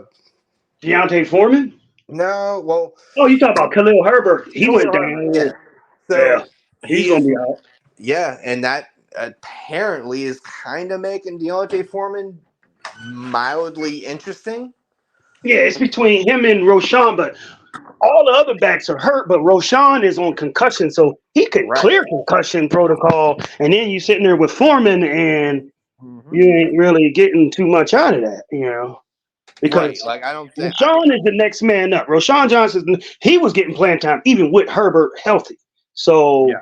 Deontay Foreman. no. Well, Oh, you talking about Khalil Herbert? He Khalil went Herbert. Yeah. down. Yeah, So he's he gonna is. be out. Yeah, and that apparently is kind of making Deontay Foreman mildly interesting. Yeah, it's between him and Roshan, but all the other backs are hurt. But Roshan is on concussion, so he could Right. clear concussion protocol. And then you sitting there with Foreman, and Hmm. you ain't really getting too much out of that, Right. because Like I don't think. Roshan is the next man up. Roshan Johnson, he was getting playing time even with Herbert healthy. Yeah. So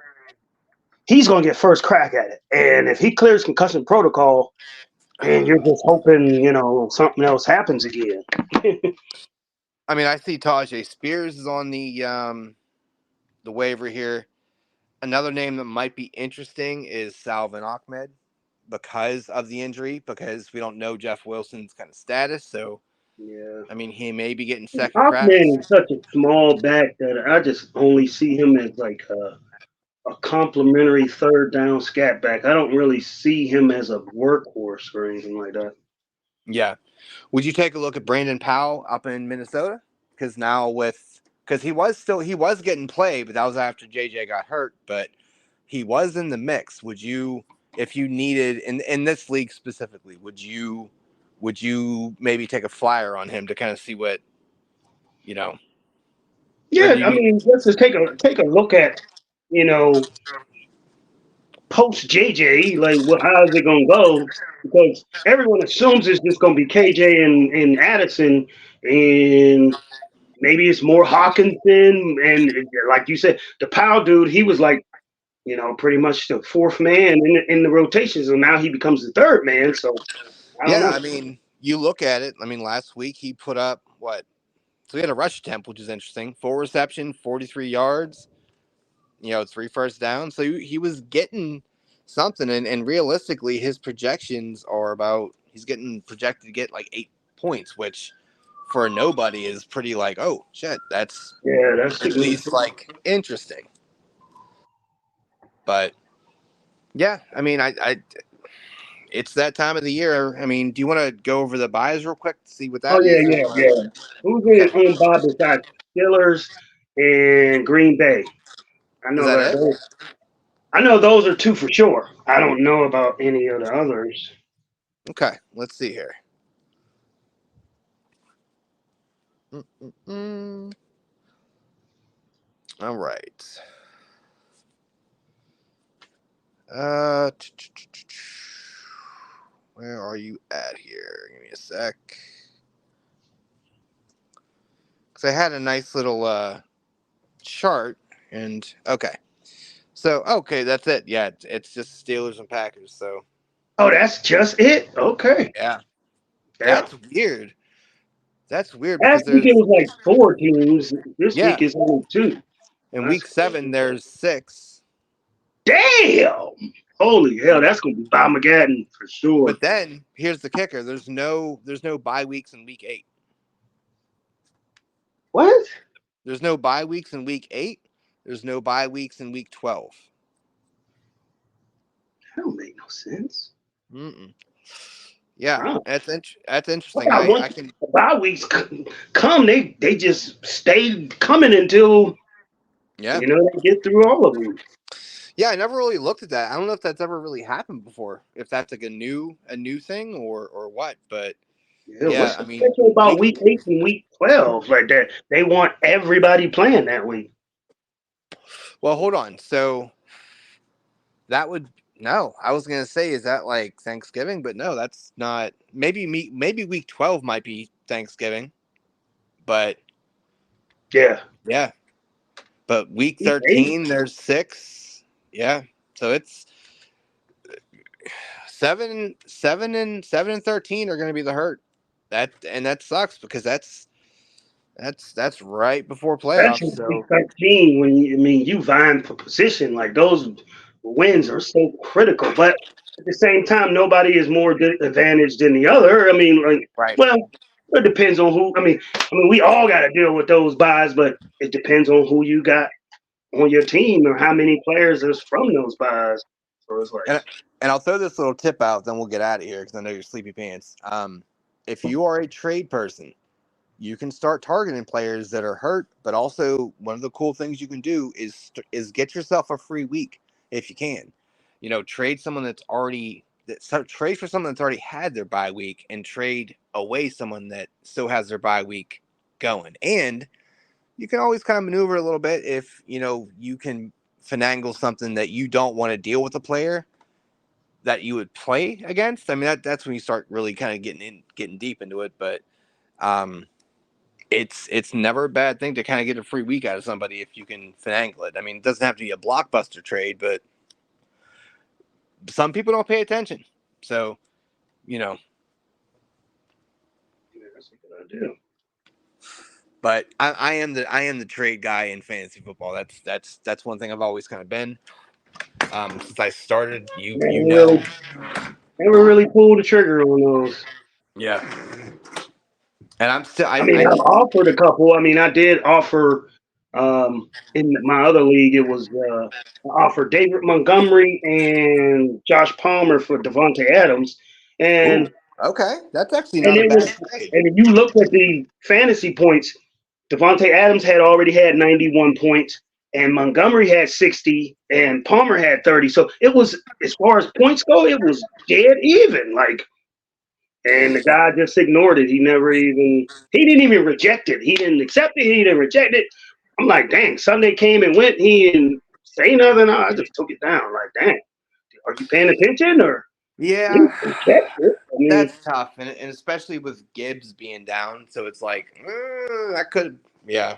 he's going to get first crack at it. And if he clears concussion protocol, then you're just hoping, something else happens again. I mean, I see Tajay Spears is on the waiver here. Another name that might be interesting is Salvin Ahmed because of the injury, because we don't know Jeff Wilson's kind of status. So, Yeah. I mean, he may be getting second craps. Hoffman is such a small back that I just only see him as like a complimentary third down scat back. I don't really see him as a workhorse or anything like that. Yeah. Would you take a look at Brandon Powell up in Minnesota? Because now because he was getting play, but that was after JJ got hurt. But he was in the mix. Would you, if you needed in this league specifically, would you maybe take a flyer on him to kind of see what you know, or Yeah, do you I need? mean, let's just take a look at, you know, post JJ, like how is it gonna go? Because everyone assumes it's just gonna be KJ and Addison, and maybe it's more Hawkinson, and like you said, the Powell dude, he was like, pretty much the fourth man in the rotation, so now he becomes the third man. So I don't Yeah, know. I mean, you look at it. I mean, last week he put up what? So he had a rush attempt, which is interesting. 4 reception, 43 yards. 3 first downs. So he was getting something, and realistically, his projections are about he's getting projected to get like 8 points, which for a nobody is pretty like, oh shit, that's Yeah, that's at least significant. like interesting. But yeah, I mean, I it's that time of the year. I mean, do you want to go over the buys real quick to see what Oh that yeah, is, or do yeah, you want yeah. to? Who's Okay, on Bob besides Steelers and Green Bay? I is know that that it? I know those are two for sure. I don't know about any of the others. Okay, let's see here. Mm-mm-mm. All right. Uh, where are you at here? Give me a sec. Because I had a nice little chart, and okay. So okay, that's it. Yeah, it's just Steelers and Packers. So Oh, that's just it? Okay. yeah, Yeah. that's weird. That's weird because Last week it there's was like four teams. This week yeah. is only two. In That's week 7 crazy. there's 6, Damn. Holy hell, that's gonna be Bomageddon for sure. but then here's the kicker: there's no bye weeks in week 8. What? There's no bye weeks in week 8. There's no bye weeks in week 12. That don't make no sense. Mm-mm. Yeah, Wow. that's I interesting. thought I once can the bye weeks come, they just stay coming until yeah. they get through all of them. Yeah, I never really looked at that. I don't know if that's ever really happened before. If that's like a new thing or what. But Yeah, yeah, what's I so mean, special about week. week 8 and week 12? Like that, they want everybody playing that week. Well, hold on. So that would No, I was gonna say, is that like Thanksgiving? But no, that's not. Maybe week 12 might be Thanksgiving, but Yeah. yeah. But week Week 8. 13, there's 6. Yeah, so it's 7 and 13 are gonna be the hurt. That sucks because that's right before playoffs. Especially week So 13 when you vying for position. Like those wins are so critical. But at the same time, nobody is more advantaged than the other. I mean, like, right. well, it depends on who. I mean, we all got to deal with those buys, but it depends on who you got on your team or how many players is from those buys. So it's like, And I'll throw this little tip out, then we'll get out of here because I know you're sleepy pants. If you are a trade person, you can start targeting players that are hurt, but also one of the cool things you can do is get yourself a free week if you can. Trade someone that's already trade for someone that's already had their bye week and trade away someone that still has their bye week going. And you can always kind of maneuver a little bit if you can finagle something that you don't want to deal with a player that you would play against. I mean, that's when you start really kind of getting deep into it. But um, it's never a bad thing to kind of get a free week out of somebody if you can finagle it. I mean, it doesn't have to be a blockbuster trade, but some people don't pay attention. So, yeah, that's a good idea. but I am the trade guy in fantasy football. That's one thing I've always kind of been since I started. You Never know, really, never really pulled the trigger on those. yeah. And I'm still I mean, I I've need offered a couple. I mean, I did offer in my other league. It was I offered David Montgomery and Josh Palmer for Devontae Adams, Ooh, and okay. That's actually and not a it bad was trade. and if you look at the fantasy points, Devontae Adams had already had 91 points, and Montgomery had 60, and Palmer had 30. So it was, as far as points go, it was dead even. Like, and the guy just ignored it. He didn't even reject it. He didn't accept it. He didn't reject it. I'm like, dang, Sunday came and went. He didn't say nothing. I just took it down. Like, dang, are you paying attention or Yeah, you reject it? I mean, that's tough, and especially with Gibbs being down, so it's like that could, yeah.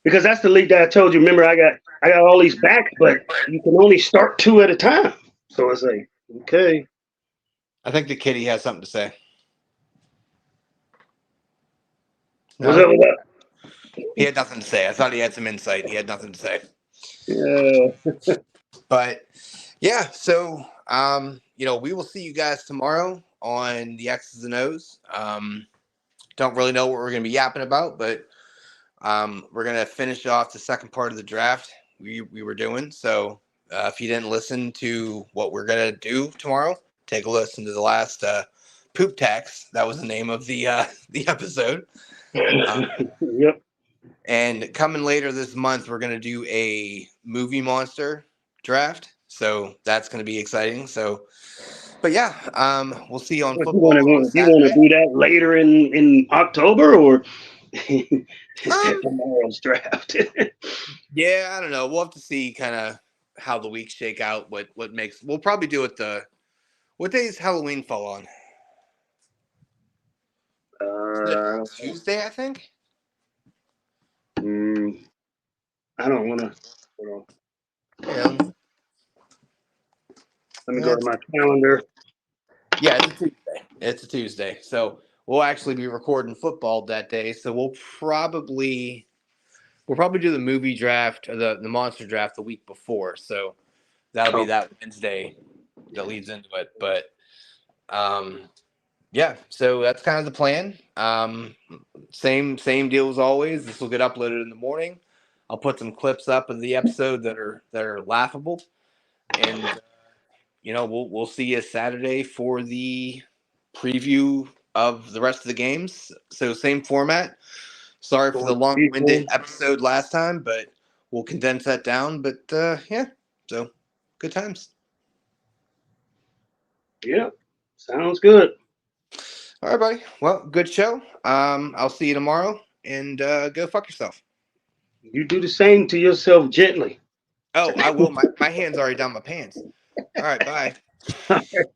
because that's the league that I told you. Remember, I got all these backs, but you can only start two at a time. So it's like, okay, I think the kitty has something to say. what's No, up with that? he had nothing to say. I thought he had some insight. He had nothing to say. Yeah, But yeah, so we will see you guys tomorrow on the X's and O's. Don't really know what we're going to be yapping about, but we're going to finish off the second part of the draft we were doing. So if you didn't listen to what we're going to do tomorrow, take a listen to the last poop tax. That was the name of the the episode. yep. And coming later this month, we're going to do a movie monster draft. So that's going to be exciting. So, but yeah, we'll see you on What football on you want to Saturday. do that later in October or at Um, tomorrow's draft? yeah, I don't know. We'll have to see kind of how the weeks shake out. What makes we'll probably do it what day does Halloween fall on? uh, Tuesday, I think. mm, I don't want to. Yeah, Let me go to it's, my calendar. yeah, it's a Tuesday. It's a Tuesday. So we'll actually be recording football that day. So we'll probably do the movie draft or the monster draft the week before. So that'll be Oh, that Wednesday that leads into it. But um, yeah, so that's kind of the plan. Same deal as always. This will get uploaded in the morning. I'll put some clips up of the episode that are laughable, and we'll see you Saturday for the preview of the rest of the games. So same format. Sorry for the going to long-winded people. episode last time, but we'll condense that down. But yeah, so good times. Yeah, sounds good. All right, buddy. Well, good show. I'll see you tomorrow, and go fuck yourself. You do the same to yourself gently. Oh, I will. My hand's already down my pants. All right, bye.